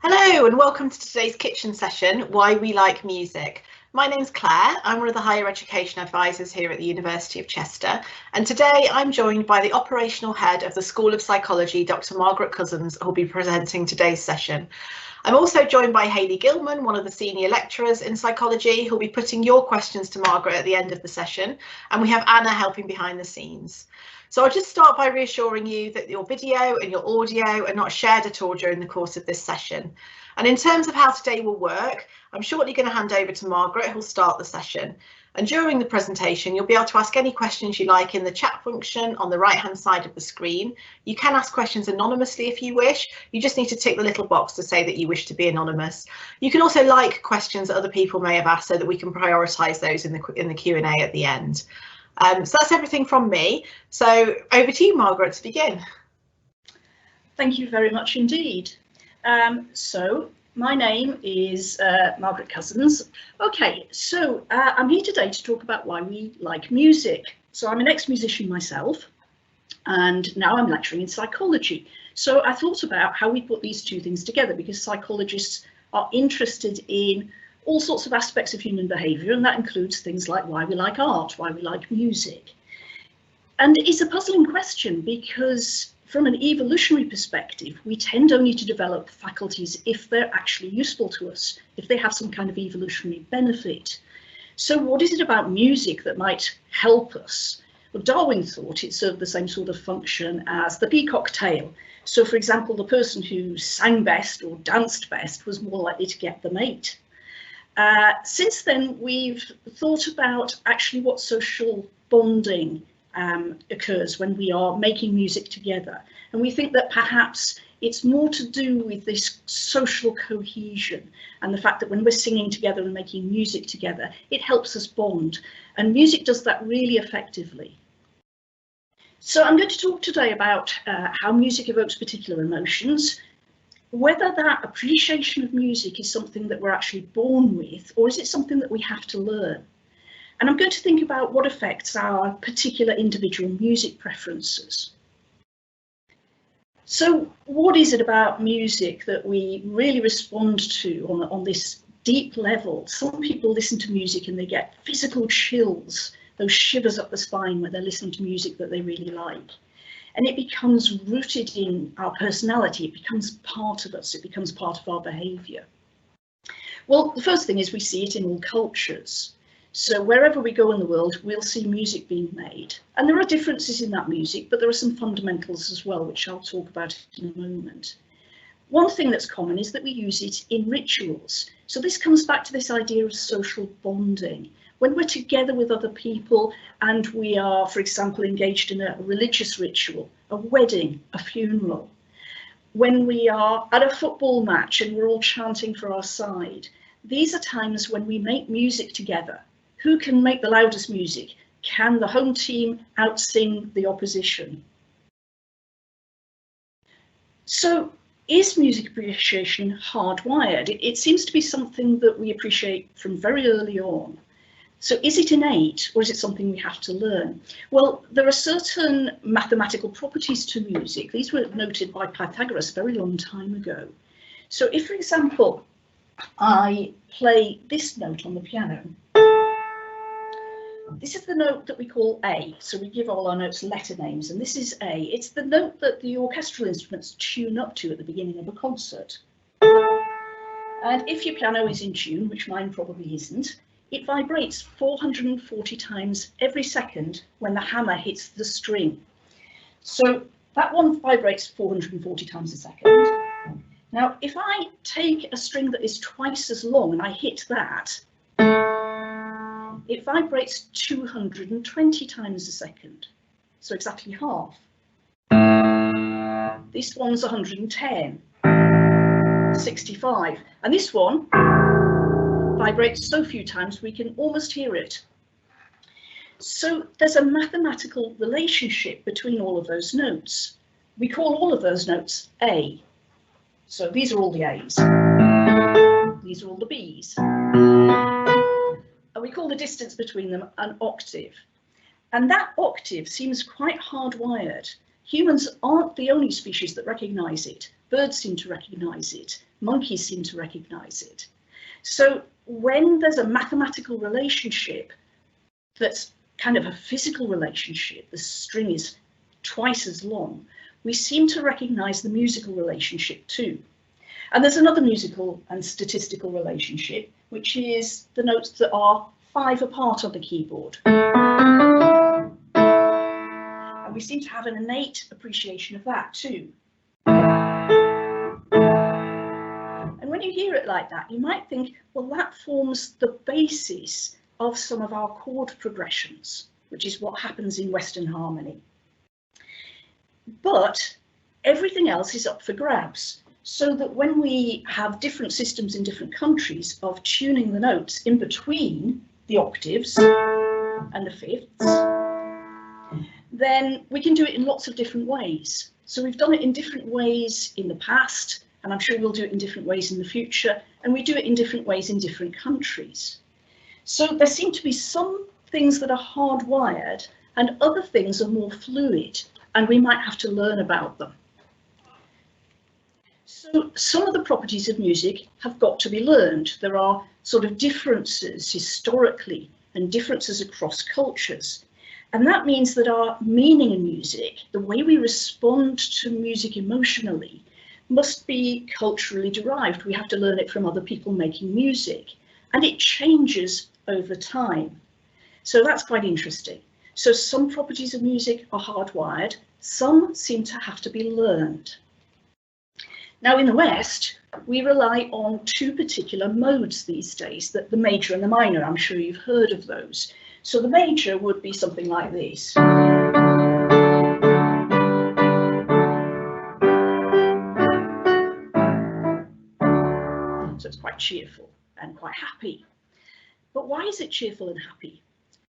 Hello and welcome to today's kitchen session, Why We Like Music. My name's Claire, I'm one of the Higher Education Advisors here at the University of Chester, and today I'm joined by the Operational Head of the School of Psychology, Dr. Margaret Cousins, who will be presenting today's session. I'm also joined by Hayley Gilman, one of the Senior Lecturers in Psychology, who'll be putting your questions to Margaret at the end of the session, and we have Anna helping behind the scenes. So I'll just start by reassuring you that your video and your audio are not shared at all during the course of this session. And in terms of how today will work, I'm shortly going to hand over to Margaret, who'll start the session. And during the presentation, you'll be able to ask any questions you like in the chat function on the right-hand side of the screen. You can ask questions anonymously if you wish. You just need to tick the little box to say that you wish to be anonymous. You can also like questions that other people may have asked so that we can prioritise those in the Q&A at the end. So that's everything from me. So over to you, Margaret, to begin. Thank you very much indeed. So my name is Margaret Cousins. Okay, so I'm here today to talk about why we like music. So I'm an ex-musician myself, and now I'm lecturing in psychology. So I thought about how we put these two things together, because psychologists are interested in all sorts of aspects of human behaviour, and that includes things like why we like art, why we like music. And it's a puzzling question, because from an evolutionary perspective, we tend only to develop faculties if they're actually useful to us, if they have some kind of evolutionary benefit. So what is it about music that might help us? Well, Darwin thought it served the same sort of function as the peacock tail. So, for example, the person who sang best or danced best was more likely to get the mate. Since then, we've thought about actually what social bonding occurs when we are making music together. And we think that perhaps it's more to do with this social cohesion and the fact that when we're singing together and making music together, it helps us bond. And music does that really effectively. So I'm going to talk today about how music evokes particular emotions, whether that appreciation of music is something that we're actually born with, or is it something that we have to learn? And I'm going to think about what affects our particular individual music preferences. So what is it about music that we really respond to on this deep level? Some people listen to music and they get physical chills, those shivers up the spine when they're listening to music that they really like. And it becomes rooted in our personality, it becomes part of us, it becomes part of our behaviour. Well, the first thing is we see it in all cultures. So wherever we go in the world, we'll see music being made. And there are differences in that music, but there are some fundamentals as well, which I'll talk about in a moment. One thing that's common is that we use it in rituals. So this comes back to this idea of social bonding. When we're together with other people and we are, for example, engaged in a religious ritual, a wedding, a funeral, when we are at a football match and we're all chanting for our side, these are times when we make music together. Who can make the loudest music? Can the home team outsing the opposition? So is music appreciation hardwired? It seems to be something that we appreciate from very early on. So is it innate, or is it something we have to learn? Well, there are certain mathematical properties to music. These were noted by Pythagoras a very long time ago. So if, for example, I play this note on the piano, this is the note that we call A. So we give all our notes letter names, and this is A. It's the note that the orchestral instruments tune up to at the beginning of a concert. And if your piano is in tune, which mine probably isn't, it vibrates 440 times every second when the hammer hits the string. So that one vibrates 440 times a second. Now, if I take a string that is twice as long and I hit that, it vibrates 220 times a second. So exactly half. This one's 110, 65, and this one vibrates so few times we can almost hear it. So there's a mathematical relationship between all of those notes. We call all of those notes A. So these are all the A's. These are all the B's. And we call the distance between them an octave. And that octave seems quite hardwired. Humans aren't the only species that recognise it. Birds seem to recognise it. Monkeys seem to recognise it. So when there's a mathematical relationship that's kind of a physical relationship, the string is twice as long, we seem to recognise the musical relationship too. And there's another musical and statistical relationship, which is the notes that are 5 apart on the keyboard. And we seem to have an innate appreciation of that too. And when you hear it like that, you might think, well, that forms the basis of some of our chord progressions, which is what happens in Western harmony. But everything else is up for grabs, so that when we have different systems in different countries of tuning the notes in between the octaves and the fifths, then we can do it in lots of different ways. So we've done it in different ways in the past, and I'm sure we'll do it in different ways in the future, and we do it in different ways in different countries. So there seem to be some things that are hardwired and other things are more fluid, and we might have to learn about them. So some of the properties of music have got to be learned. There are sort of differences historically and differences across cultures. And that means that our meaning in music, the way we respond to music emotionally, must be culturally derived. We have to learn it from other people making music, and it changes over time. So that's quite interesting. So some properties of music are hardwired, some seem to have to be learned. Now in the West, we rely on 2 particular modes these days, the major and the minor. I'm sure you've heard of those. So the major would be something like this. So it's quite cheerful and quite happy. But why is it cheerful and happy?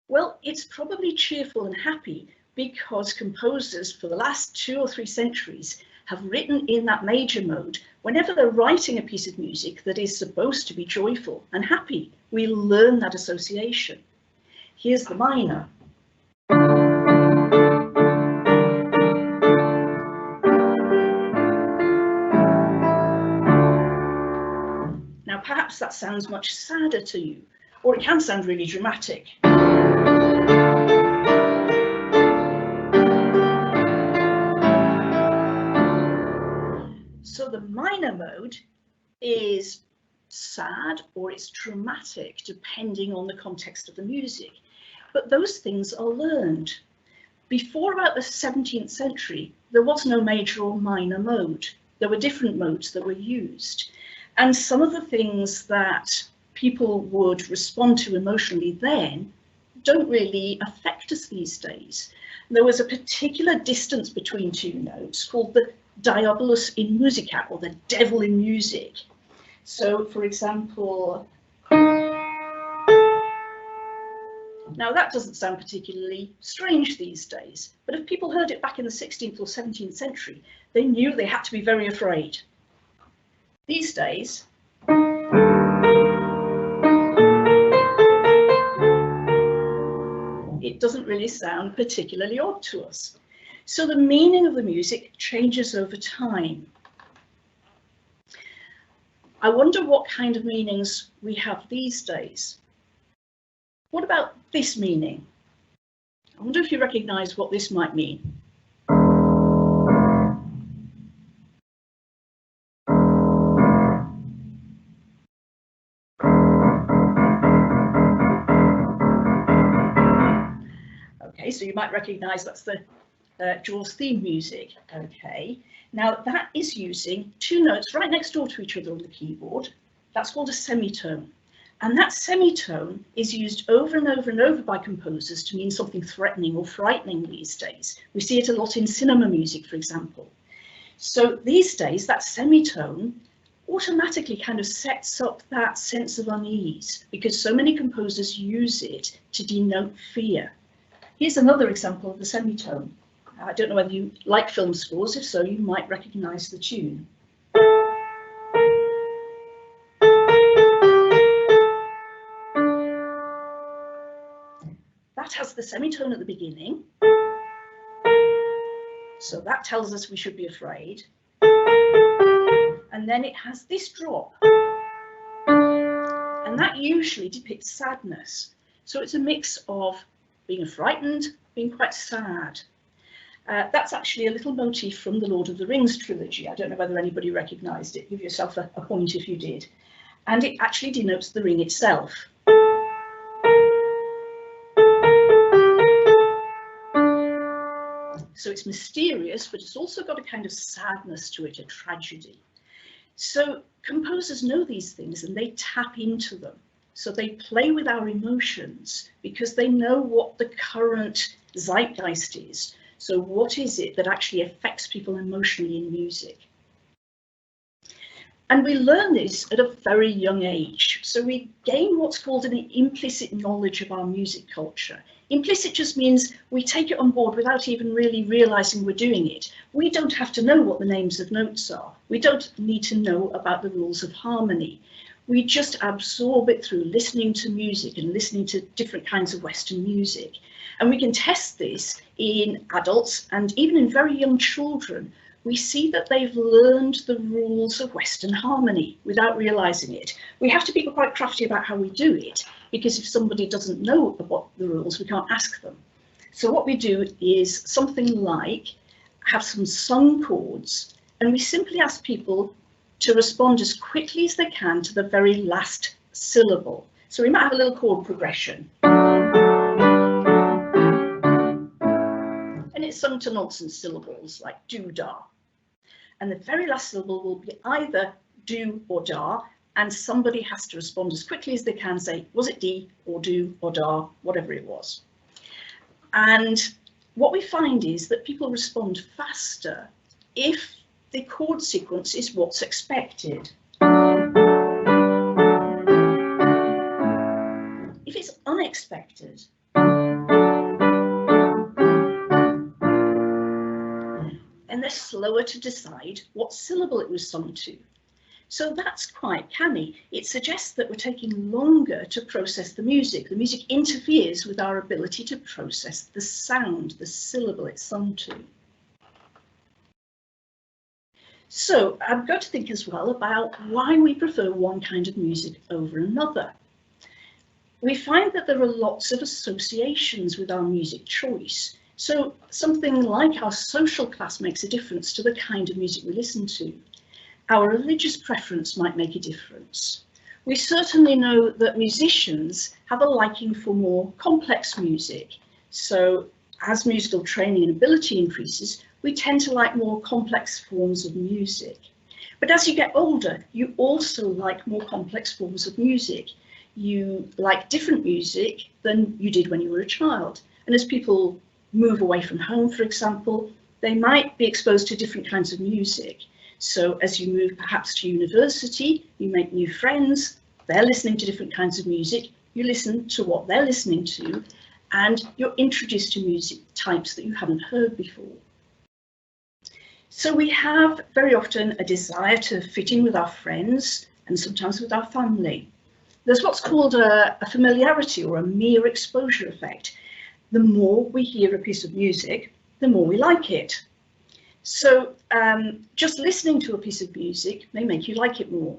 Well, it's probably cheerful and happy because composers for the last 2 or 3 centuries have written in that major mode whenever they're writing a piece of music that is supposed to be joyful and happy. We learn that association. Here's the minor. Now, perhaps that sounds much sadder to you, or it can sound really dramatic. So the minor mode is sad or it's dramatic, depending on the context of the music. But those things are learned. Before about the 17th century, there was no major or minor mode. There were different modes that were used. And some of the things that people would respond to emotionally then don't really affect us these days. There was a particular distance between 2 notes called the diabolus in musica, or the devil in music. So, for example, now that doesn't sound particularly strange these days, but if people heard it back in the 16th or 17th century, they knew they had to be very afraid. These days, it doesn't really sound particularly odd to us. So the meaning of the music changes over time. I wonder what kind of meanings we have these days. What about this meaning? I wonder if you recognise what this might mean. Okay, so you might recognise that's the Jaws theme music. Okay, now that is using 2 notes right next door to each other on the keyboard. That's called a semitone. And that semitone is used over and over and over by composers to mean something threatening or frightening these days. We see it a lot in cinema music, for example. So these days, that semitone automatically kind of sets up that sense of unease because so many composers use it to denote fear. Here's another example of the semitone. I don't know whether you like film scores. If so, you might recognise the tune. That has the semitone at the beginning. So that tells us we should be afraid. and then it has this drop. And that usually depicts sadness. So it's a mix of being frightened, being quite sad. That's actually a little motif from the Lord of the Rings trilogy. I don't know whether anybody recognised it. Give yourself a point if you did. And it actually denotes the ring itself. So it's mysterious, but it's also got a kind of sadness to it, a tragedy. So composers know these things and they tap into them. So they play with our emotions because they know what the current zeitgeist is. So what is it that actually affects people emotionally in music? And we learn this at a very young age. So we gain what's called an implicit knowledge of our music culture. Implicit just means we take it on board without even really realizing we're doing it. We don't have to know what the names of notes are. We don't need to know about the rules of harmony. We just absorb it through listening to music and listening to different kinds of Western music. And we can test this in adults and even in very young children. We see that they've learned the rules of Western harmony without realizing it. We have to be quite crafty about how we do it, because if somebody doesn't know about the rules, we can't ask them. So what we do is something like have some sung chords, and we simply ask people to respond as quickly as they can to the very last syllable. So we might have a little chord progression. And it's sung to nonsense syllables like do, da. And the very last syllable will be either do or da, and somebody has to respond as quickly as they can, say, was it D or do or da, whatever it was. And what we find is that people respond faster if the chord sequence is what's expected. If it's unexpected, and they're slower to decide what syllable it was sung to. So that's quite canny. It suggests that we're taking longer to process the music. The music interferes with our ability to process the sound, the syllable it's sung to. So I'm going to think as well about why we prefer one kind of music over another. We find that there are lots of associations with our music choice. So something like our social class makes a difference to the kind of music we listen to. Our religious preference might make a difference. We certainly know that musicians have a liking for more complex music. So as musical training and ability increases, we tend to like more complex forms of music. But as you get older, you also like more complex forms of music. You like different music than you did when you were a child. And as people move away from home, for example, they might be exposed to different kinds of music. So as you move perhaps to university, you make new friends, they're listening to different kinds of music, you listen to what they're listening to, and you're introduced to music types that you haven't heard before. So we have very often a desire to fit in with our friends and sometimes with our family. There's what's called a familiarity or a mere exposure effect. The more we hear a piece of music, the more we like it. So just listening to a piece of music may make you like it more.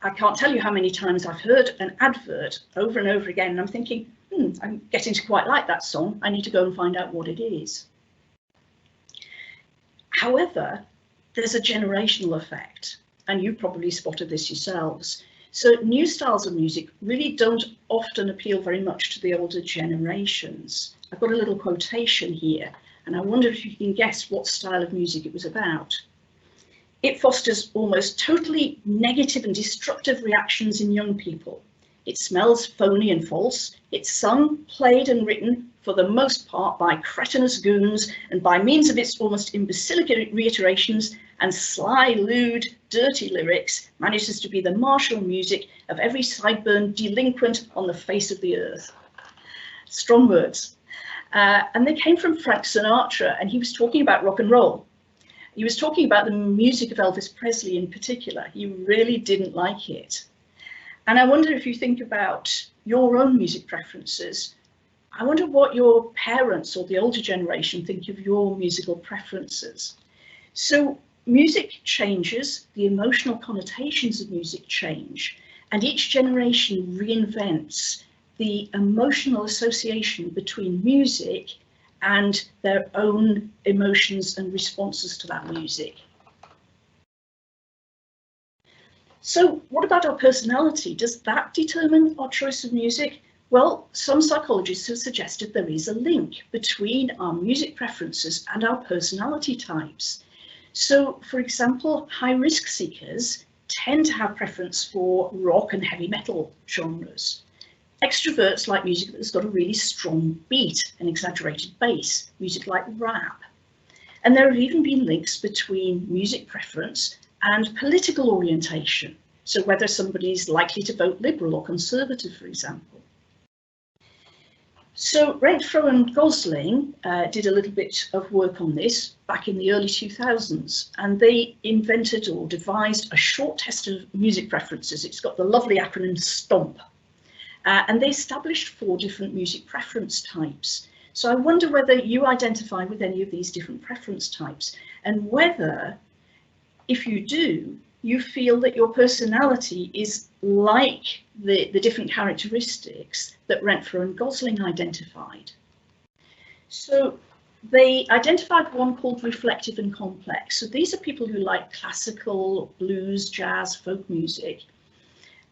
I can't tell you how many times I've heard an advert over and over again and I'm thinking, I'm getting to quite like that song. I need to go and find out what it is. However, there's a generational effect, and you've probably spotted this yourselves. So new styles of music really don't often appeal very much to the older generations. I've got a little quotation here, and I wonder if you can guess what style of music it was about. It fosters almost totally negative and destructive reactions in young people. It smells phony and false. It's sung, played and written for the most part by cretinous goons, and by means of its almost imbecilic reiterations and sly, lewd, dirty lyrics, manages to be the martial music of every sideburn delinquent on the face of the earth. Strong words. And they came from Frank Sinatra, and he was talking about rock and roll. He was talking about the music of Elvis Presley in particular. He really didn't like it. And I wonder if you think about your own music preferences, I wonder what your parents or the older generation think of your musical preferences. So music changes, the emotional connotations of music change, and each generation reinvents the emotional association between music and their own emotions and responses to that music. So what about our personality? Does that determine our choice of music? Well, some psychologists have suggested there is a link between our music preferences and our personality types. So, for example, high-risk seekers tend to have preference for rock and heavy metal genres. Extroverts like music that's got a really strong beat and exaggerated bass, music like rap. And there have even been links between music preference and political orientation. So whether somebody's likely to vote Liberal or Conservative, for example. So Renfrew and Gosling did a little bit of work on this back in the early 2000s, and they invented or devised a short test of music preferences. It's got the lovely acronym Stomp. And they established 4 different music preference types. So I wonder whether you identify with any of these different preference types, and whether, if you do, you feel that your personality is like the different characteristics that Renfrew and Gosling identified. So they identified one called reflective and complex. So these are people who like classical, blues, jazz, folk music.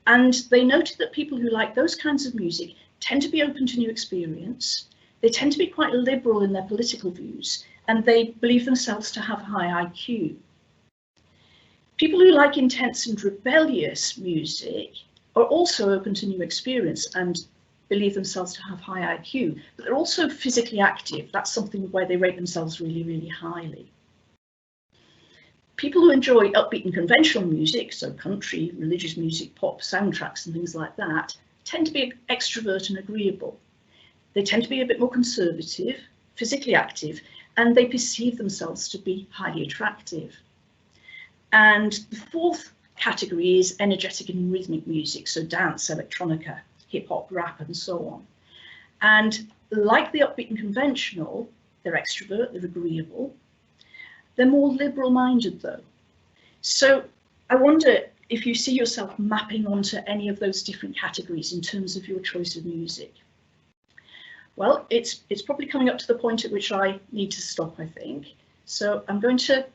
And they noted that people who like those kinds of music tend to be open to new experience. They tend to be quite liberal in their political views, and they believe themselves to have high IQ. People who like intense and rebellious music are also open to new experience and believe themselves to have high IQ, but they're also physically active. That's something where they rate themselves really, really highly. People who enjoy upbeat and conventional music, so country, religious music, pop, soundtracks and things like that, tend to be extrovert and agreeable. They tend to be a bit more conservative, physically active, and they perceive themselves to be highly attractive. And the 4th category is energetic and rhythmic music, so dance, electronica, hip hop, rap, and so on. And like the upbeat and conventional, they're extrovert, they're agreeable. They're more liberal-minded though. So I wonder if you see yourself mapping onto any of those different categories in terms of your choice of music. Well, it's probably coming up to the point at which I need to stop, I think. So I'm going to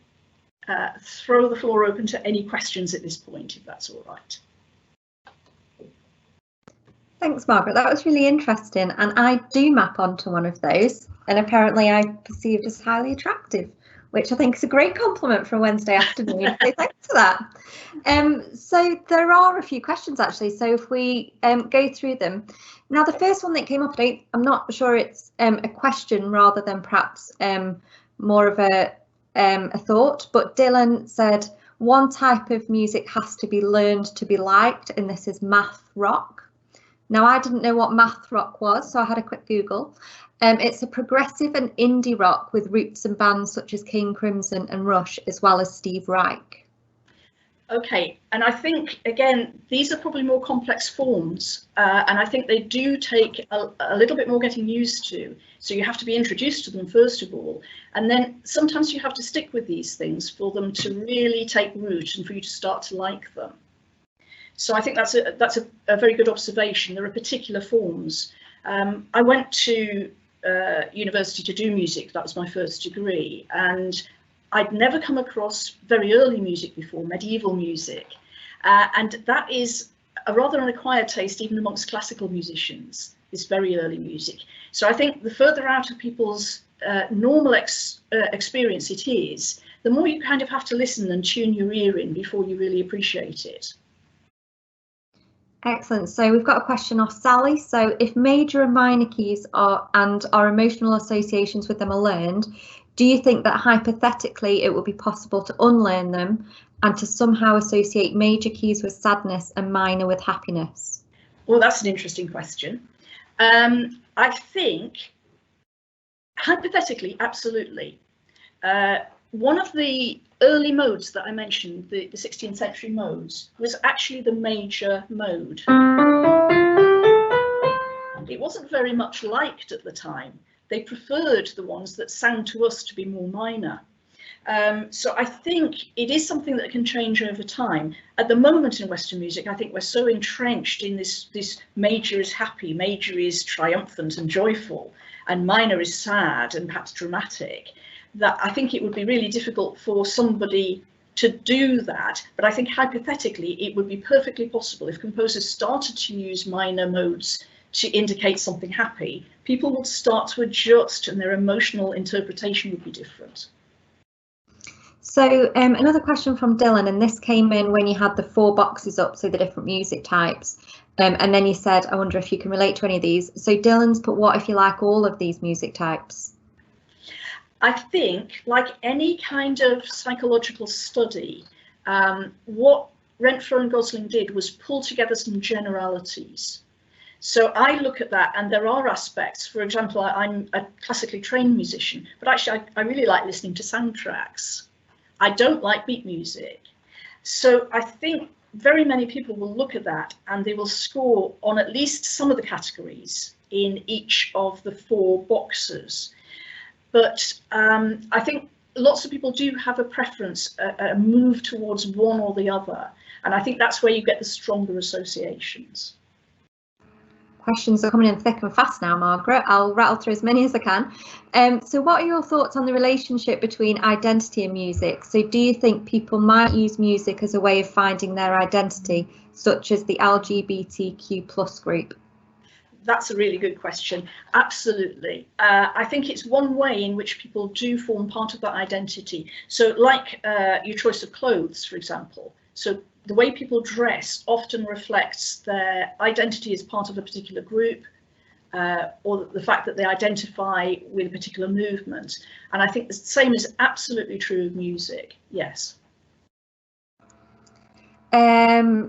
throw the floor open to any questions at this point, if that's all right. Thanks, Margaret. That was really interesting, and I do map onto one of those, and apparently I'm perceived as highly attractive, which I think is a great compliment for a Wednesday afternoon. So thanks for that. So there are a few questions actually, so if we go through them. Now, the first one that came up, I'm not sure it's a question rather than perhaps more of a thought, but Dylan said one type of music has to be learned to be liked, and this is math rock. Now, I didn't know what math rock was, so I had a quick Google. It's a progressive and indie rock with roots in bands such as King Crimson and Rush, as well as Steve Reich. Okay, and I think, again, these are probably more complex forms, and I think they do take a little bit more getting used to. So you have to be introduced to them first of all, and then sometimes you have to stick with these things for them to really take root and for you to start to like them. So I think that's a very good observation. There are particular forms. I went to university to do music. That was my first degree, and I'd never come across very early music before, medieval music, and that is a rather an acquired taste even amongst classical musicians, this very early music. So I think the further out of people's normal experience it is, the more you kind of have to listen and tune your ear in before you really appreciate it. Excellent. So we've got a question off Sally. So if major and minor keys are our emotional associations with them are learned, do you think that hypothetically it would be possible to unlearn them and to somehow associate major keys with sadness and minor with happiness? Well, that's an interesting question. I think hypothetically, absolutely. One of the early modes that I mentioned, the 16th century modes, was actually the major mode. It wasn't very much liked at the time. They preferred the ones that sound to us to be more minor. So I think it is something that can change over time. At the moment in Western music, I think we're so entrenched in this major is happy, major is triumphant and joyful, and minor is sad and perhaps dramatic, that I think it would be really difficult for somebody to do that. But I think hypothetically, it would be perfectly possible if composers started to use minor modes to indicate something happy, people would start to adjust and their emotional interpretation would be different. So another question from Dylan, and this came in when you had the 4 boxes up, so the different music types, and then you said, I wonder if you can relate to any of these. So Dylan's put, what if you like all of these music types? I think, like any kind of psychological study, what Renfrew and Gosling did was pull together some generalities. So I look at that, and there are aspects. For example, I'm a classically trained musician, but actually I really like listening to soundtracks. I don't like beat music. So I think very many people will look at that and they will score on at least some of the categories in each of the 4 boxes. But I think lots of people do have a preference, a move towards one or the other. And I think that's where you get the stronger associations. Questions are coming in thick and fast now, Margaret. I'll rattle through as many as I can. So what are your thoughts on the relationship between identity and music? So do you think people might use music as a way of finding their identity, such as the LGBTQ+ group? That's a really good question. Absolutely. I think it's one way in which people do form part of that identity. So like your choice of clothes, for example. So the way people dress often reflects their identity as part of a particular group, or the fact that they identify with a particular movement. And I think the same is absolutely true of music, yes.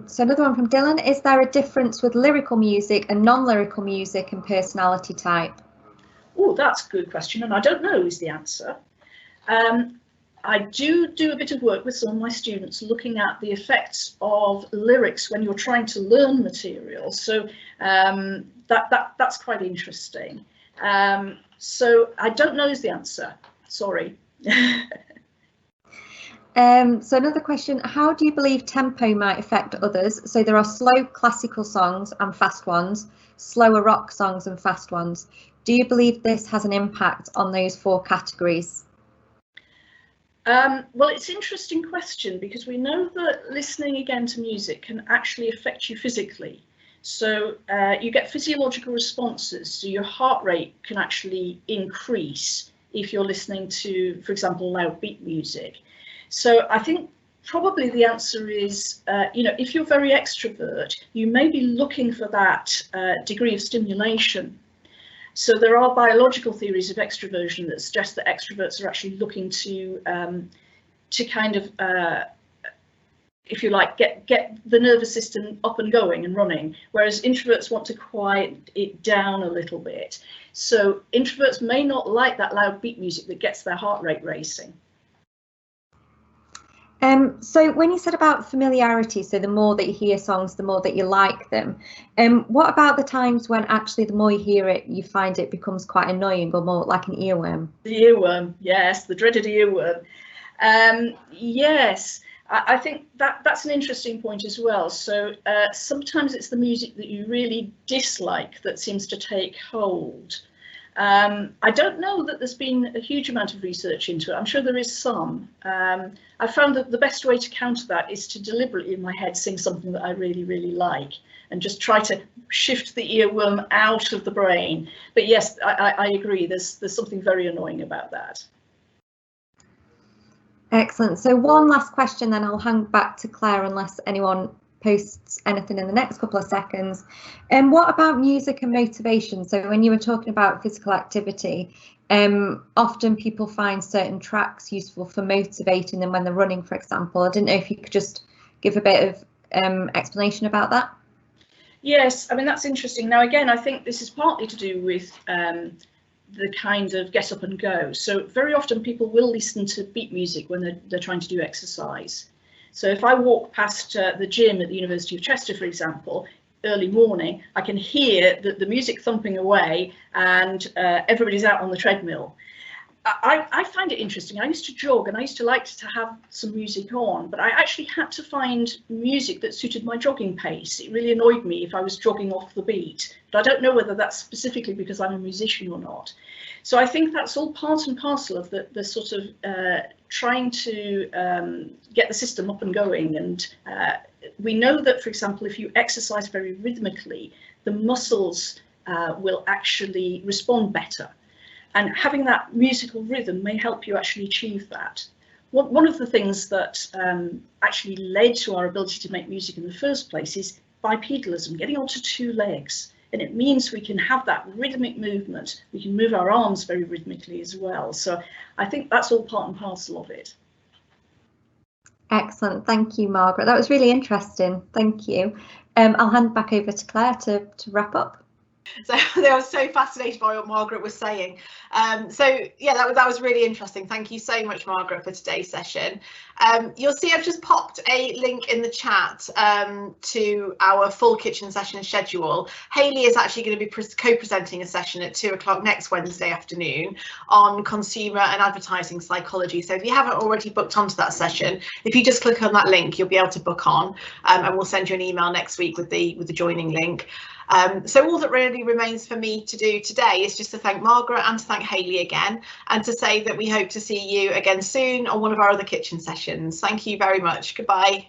So another one from Dylan, is there a difference with lyrical music and non-lyrical music and personality type? Oh, that's a good question, and I don't know is the answer. I do a bit of work with some of my students looking at the effects of lyrics when you're trying to learn material. So that's quite interesting. So I don't know is the answer. Sorry. So another question, how do you believe tempo might affect others? So there are slow classical songs and fast ones, slower rock songs and fast ones. Do you believe this has an impact on those 4 categories? Well, it's an interesting question because we know that listening again to music can actually affect you physically. So you get physiological responses. So your heart rate can actually increase if you're listening to, for example, loud beat music. So I think probably the answer is, if you're very extrovert, you may be looking for that degree of stimulation. So there are biological theories of extroversion that suggest that extroverts are actually looking to kind of, if you like, get the nervous system up and going and running, whereas introverts want to quiet it down a little bit. So introverts may not like that loud beat music that gets their heart rate racing. So when you said about familiarity, so the more that you hear songs, the more that you like them, what about the times when actually the more you hear it, you find it becomes quite annoying or more like an earworm? The earworm, yes, the dreaded earworm. Yes, I think that's an interesting point as well. So sometimes it's the music that you really dislike that seems to take hold. I don't know that there's been a huge amount of research into it. I'm sure there is some. I found that the best way to counter that is to deliberately in my head sing something that I really, really like and just try to shift the earworm out of the brain. But yes, I agree, there's something very annoying about that. Excellent. So one last question, then I'll hang back to Claire unless anyone posts anything in the next couple of seconds. And what about music and motivation? So when you were talking about physical activity, often people find certain tracks useful for motivating them when they're running, for example. I didn't know if you could just give a bit of explanation about that. Yes, I mean, that's interesting. Now, again, I think this is partly to do with the kind of get up and go. So very often people will listen to beat music when they're trying to do exercise. So if I walk past the gym at the University of Chester, for example, early morning, I can hear the music thumping away and everybody's out on the treadmill. I find it interesting. I used to jog and I used to like to have some music on, but I actually had to find music that suited my jogging pace. It really annoyed me if I was jogging off the beat, but I don't know whether that's specifically because I'm a musician or not. So I think that's all part and parcel of the sort of trying to get the system up and going. And we know that, for example, if you exercise very rhythmically, the muscles will actually respond better. And having that musical rhythm may help you actually achieve that. One of the things that actually led to our ability to make music in the first place is bipedalism, getting onto two legs. And it means we can have that rhythmic movement. We can move our arms very rhythmically as well. So I think that's all part and parcel of it. Excellent. Thank you, Margaret. That was really interesting. Thank you. I'll hand back over to Claire to wrap up. So I was so fascinated by what Margaret was saying. So yeah, that was really interesting. Thank you so much, Margaret, for today's session. You'll see I've just popped a link in the chat to our full kitchen session schedule. Hayley is actually going to be co-presenting a session at 2 o'clock next Wednesday afternoon on consumer and advertising psychology. So if you haven't already booked onto that session, if you just click on that link, you'll be able to book on, and we'll send you an email next week with the joining link. So all that really remains for me to do today is just to thank Margaret and to thank Hayley again, and to say that we hope to see you again soon on one of our other kitchen sessions. Thank you very much. Goodbye.